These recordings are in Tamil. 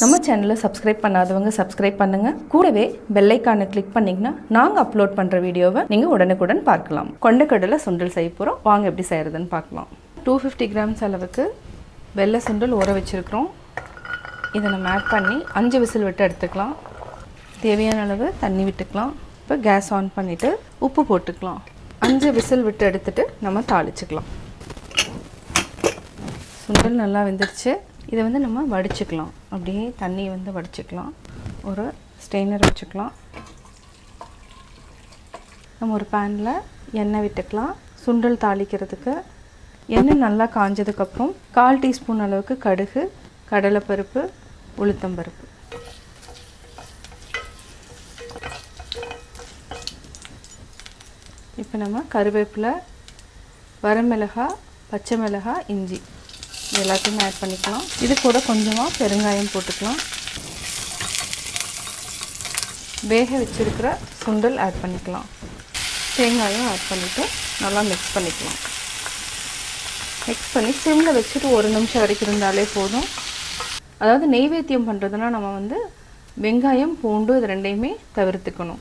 நம்ம சேனலை சப்ஸ்கிரைப் பண்ணாதவங்க சப்ஸ்கிரைப் பண்ணுங்க. கூடவே பெல் ஐகானை கிளிக் பண்ணீங்கன்னா நாங்க அப்லோட் பண்ற வீடியோவை நீங்க உடனுக்குடன் பார்க்கலாம். கொண்டைக்கடலை சுண்டல் செய்ய போறோம். வாங்க எப்படி செய்யறதுன்னு பார்க்கலாம். 250 கிராம்ஸ் அளவுக்கு வெள்ளை சுண்டல் ஊற வச்சிருக்கிறோம். இதை நம்ம ஆட் பண்ணி 5 விசில் விட்டு எடுத்துக்கலாம். தேவையான அளவு தண்ணி விட்டுக்கலாம். இப்போ கேஸ் ஆன் பண்ணிவிட்டு உப்பு போட்டுக்கலாம். 5 விசில் விட்டு எடுத்துட்டு நம்ம தாளிச்சுக்கலாம். சுண்டல் நல்லா வெந்துருச்சு. இதை வந்து நம்ம வடிச்சுக்கலாம். அப்படியே தண்ணி வந்து வடிச்சுக்கலாம். ஒரு ஸ்ட்ரெயினர் வச்சுக்கலாம். நம்ம ஒரு பேனில் எண்ணெய் விட்டுக்கலாம். சுண்டல் தாளிக்கிறதுக்கு எண்ணெய் நல்லா காஞ்சதுக்கப்புறம் 1/4 டீஸ்பூன் அளவுக்கு கடுகு, கடலைப்பருப்பு, உளுத்தம்பருப்பு, இப்போ நம்ம கருவேப்பிலை, வரமிளகாய், பச்சை மிளகாய், இஞ்சி எல்லாத்தையும் ஆட் பண்ணிக்கலாம். இது கூட கொஞ்சமாக பெருங்காயம் போட்டுக்கலாம். வேக வச்சிருக்கிற சுண்டல் ஆட் பண்ணிக்கலாம். தேங்காயும் ஆட் பண்ணிவிட்டு நல்லா மிக்ஸ் பண்ணிக்கலாம். மிக்ஸ் பண்ணி சிம்மில் வச்சுட்டு 1 நிமிஷம் வரைக்கும் இருந்தாலே போதும். அதாவது நெய்வேத்தியம் பண்ணுறதுனா நம்ம வந்து வெங்காயம், பூண்டு இது ரெண்டையுமே தவிர்த்துக்கணும்.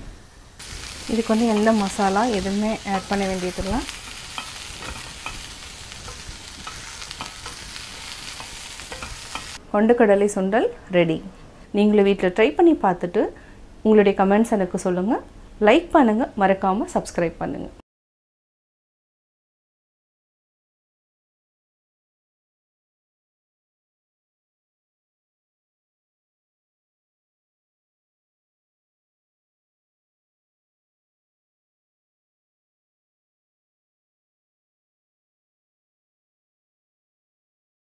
இதுக்கு வந்து எந்த மசாலா எதுவுமே ஆட் பண்ண வேண்டியதில்லை. கொண்டைக்கடலை சுண்டல் ரெடி. நீங்களும் வீட்டில் ட்ரை பண்ணி பார்த்துட்டு உங்களுடைய கமெண்ட்ஸ் எனக்கு சொல்லுங்கள். லைக் பண்ணுங்கள். மறக்காமல் சப்ஸ்கிரைப் பண்ணுங்கள்.